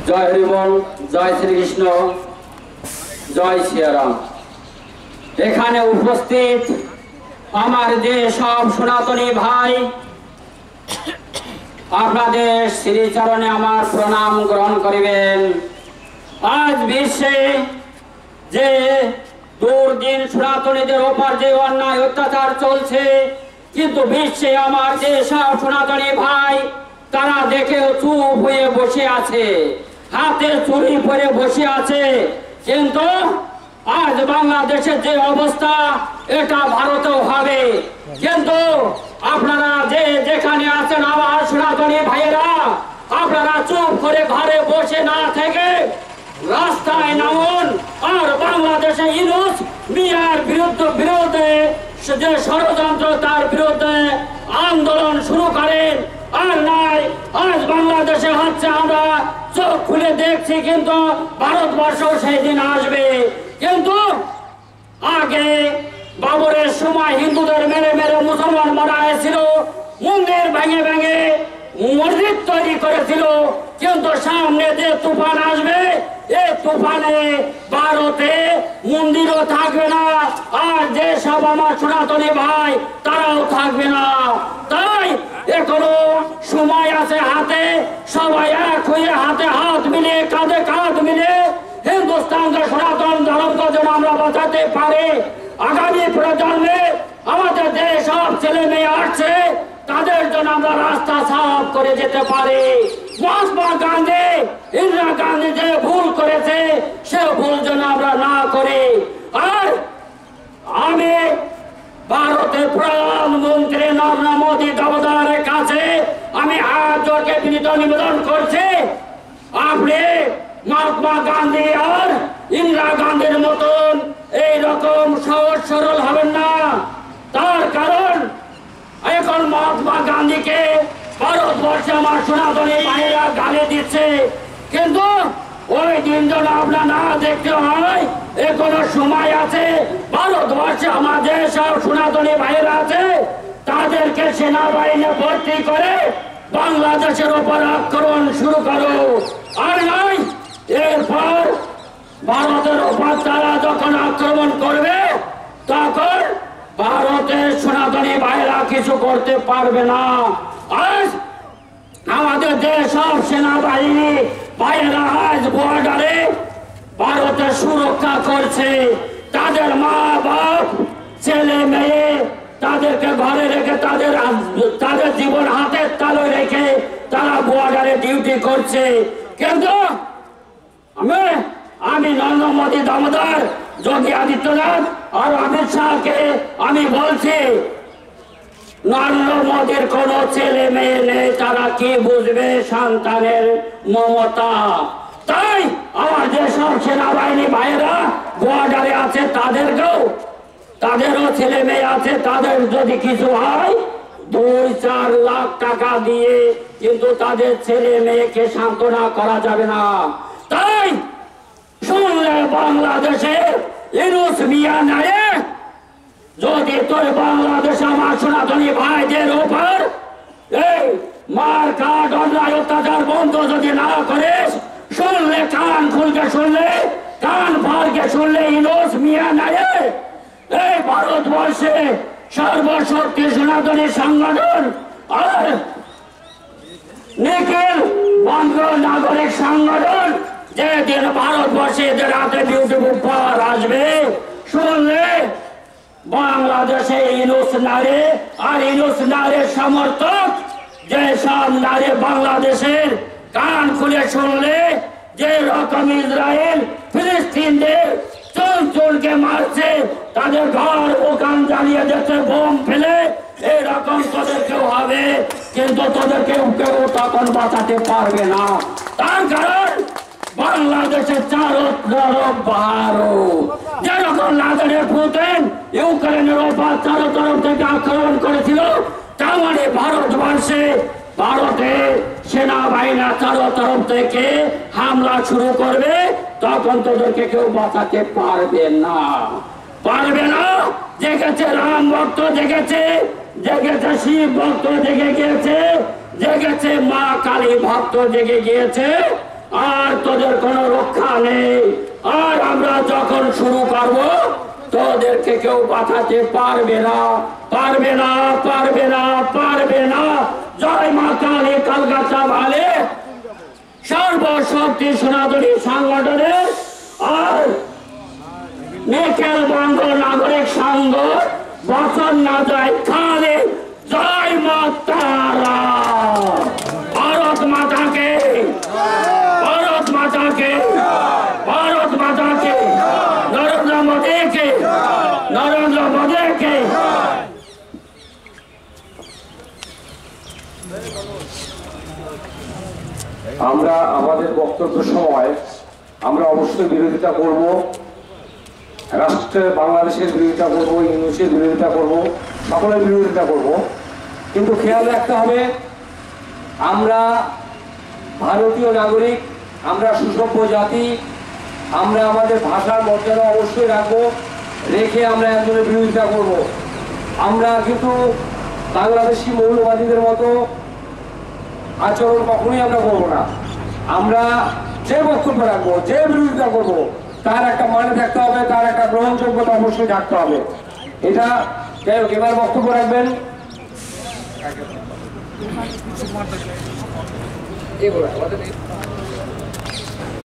জয় হরিবল, জয় শ্রীকৃষ্ণ, জয় শ্রীরাম। এখানে উপস্থিত আমার যে সব সনাতনী ভাই, আপনাদের শ্রীচরণে আমার প্রণাম গ্রহণ করিবেন। আজ বিশ্বে যে দুর্দিন সনাতনীদের ওপর যে অন্যায় অত্যাচার চলছে, কিন্তু বিশ্বে আমার যে সব সনাতনী ভাই তারা দেখেও চুপ হয়ে বসে আছে, হাতে চুরি পরে বসে আছে। কিন্তু আজ বাংলাদেশের যে অবস্থা, এটা ভারতেও হবে। কিন্তু আপনারা যে যেখানে আছেন আমার সনাতনী ভাইয়েরা, আপনারা চুপ করে ঘরে বসে না থেকে রাস্তায় নামুন আর বাংলাদেশে ইউনূস মিয়ার বিরুদ্ধে যে ষড়যন্ত্র, তার বিরুদ্ধে আন্দোলন শুরু করেন। আর নাই, আজ বাংলাদেশে হচ্ছে আমরা চোখ খুলে দেখছি, কিন্তু ভারতবর্ষ সেই দিন আসবে। কিন্তু আগে বাবরের সময় হিন্দুদের মেরে মেরে মুসলমান মারা হয়েছিল, মন্দির ভেঙে ভেঙে মসজিদ তৈরি করেছিল। কিন্তু সামনে যে তুফান আসবে, এই তুফানে ভারতে মন্দিরও থাকবে না, আর যে সব আমার সনাতনী ভাই তারাও থাকবে না। তাই এখনো সময় আছে হাতে, সবাই এক হয়ে হাতে হাত মিলে, কাঁধে কাঁধ মিলে হিন্দুস্তানকে সনাতন ধর্মকে যেন আমরা বাঁচাতে পারি। আগামী প্রজন্মে আমাদের যে সব ছেলে মেয়ে আসছে, তাদের জন্য আমরা রাস্তা সাফ করে যেতে পারি। মহাত্মা গান্ধী, ইন্দিরা গান্ধী যে ভুল করেছে, সে ভুল যেন আমরা না করি। আর আমি ভারতের প্রধানমন্ত্রী নরেন্দ্র মোদী দামোদরের কাছে আমি হাত জোড়কে বিনীত নিবেদন করছি, আপনি মহাত্মা গান্ধী আর ইন্দিরা গান্ধীর মতন এইরকম সহজ সরল হবেন না। তার কারণ এখন মহাত্মা গান্ধীকে ভারতবর্ষে আমার সনাতনী ভাইয়েরা গালি দিচ্ছে, কিন্তু ওই দিন যেন আপনার না দেখতে হয়। এখনো সময় আছে, ভারতবর্ষে আমার যে সব সনাতনী ভাইয়েরা আছে তাদেরকে সেনাবাহিনী ভর্তি করে বাংলাদেশের উপর আক্রমণ শুরু করো। আর নাই, এরপর ভারতের উপর তারা যখন আক্রমণ করবে, তখন ভারতের সনাতনী ভাইয়েরা কিছু করতে পারবে না। আজ আমাদের যে সব সেনাবাহিনী ভাইয়েরা আজ বর্ডারে ভারতের সুরক্ষা করছে, তাদের মা বাপ ছেলে মেয়ে তাদেরকে ঘরে রেখে, তাদের জীবন হাতের তালুয় রেখে তারা বর্ডারে ডিউটি করছে। কিন্তু আমি নরেন্দ্র মোদী দামোদর, যোগী আদিত্যনাথ আর অমিত শাহকে আমি বলছি, নরেন্দ্র মোদীর কোন ছেলে মেয়ে নেই, তারা কি বুঝবে সন্তানের মমতা? তাই আমার যে সব সেনাবাহিনী ভাইয়েরা বর্ডারে আছে, তাদেরও ছেলে মেয়ে আছে, তাদের যদি কিছু হয় 2-4 লাখ টাকা দিয়ে কিন্তু তাদের ছেলে মেয়েকে সান্ত্বনা করা যাবে না। তাই শুনলে বাংলাদেশে ইউনূস মিয়া নাই, যদি তোর বাংলাদেশ আমার সনাতনী ভাইদের উপর এই মার কাট অন্যায় অত্যাচার বন্ধ যদি না করিস, শুনলে কান খুলকে শুনলে, কান ফাড়কে শুনলে ইউনূস মিয়া নাই এই ভারতবর্ষে সর্বশক্তি সনাতনী সংগঠন আর নিখিল বঙ্গ নাগরিক সংগঠন যেদিন ভারতবর্ষে এদের হাতে বিউটিফুল পাওয়ার আসবে, শুনলে বাংলাদেশে ইউনূস নারী আর ইউনূস নারীর সমর্থক যে সব নারী বাংলাদেশের কান খুলে শুনলে, যে রকম ইসরায়েল ফিলিস্তিনদের চুনকে মারছে, তাদের ঘর দোকান জ্বালিয়ে দিচ্ছে বোম ফেলে, এরকম তোদের কেউ হবে, কিন্তু তোদের কেউ তখন বাঁচাতে পারবে না। তার কারণ বাংলাদেশের চারতরফ ভারত, যেরকম লাদেনের পুতিন ইউক্রেনের ওপর চারতরফ থেকে আক্রমণ করেছিল, তেমনি ভারতবর্ষে ভারতের সেনাবাহিনী চারতরফ থেকে হামলা শুরু করবে, তখন তোদেরকে কেউ বাঁচাতে পারবে না। জেগেছে রাম ভক্ত, জেগেছে শিব ভক্ত, জেগে গিয়েছে, জেগেছে মা কালী ভক্ত, জেগে গিয়েছে। আর তোদের কোনো রক্ষা নেই। আর আমরা যখন শুরু করব তোদেরকে কেউ বাঁচাতে পারবে না, পারবে না, পারবে না, পারবে না। জয় মা কালী, কলকাতা ভালে সর্বশক্তি সনাতনী সংগঠনের আর নিখিল বঙ্গ নাগরিক সংঘ বচন না যায় খালে। জয় মা তারা। ভারত মাতাকে, ভারত মাতাকে, ভারত মাতাকে, নরেন্দ্র মোদীকে, নরেন্দ্র মোদীকে। আমরা আমাদের বক্তব্য সময় আমরা অবশ্যই বিরোধিতা করব, রাষ্ট্রের বাংলাদেশের বিরোধিতা করব, ইংলিশের বিরোধিতা করব, সকলের বিরোধিতা করব। কিন্তু খেয়াল রাখতে হবে আমরা ভারতীয় নাগরিক, আমরা সুসভ্য জাতি, আমরা আমাদের ভাষার মর্যাদা অবশ্যই রাখবো, রেখে আমরা একজনের বিরোধিতা করব। আমরা কিন্তু বাংলাদেশি মৌলবাদীদের মতো আচরণ কখনোই আমরা করবো না। আমরা যে বক্তব্য রাখবো, যে বিরোধিতা করবো, তার একটা মানে থাকতে হবে, তার একটা গ্রহণযোগ্যতা অবশ্যই থাকতে হবে। এটা যাই হোক, এবার বক্তব্য রাখবেন আমাদের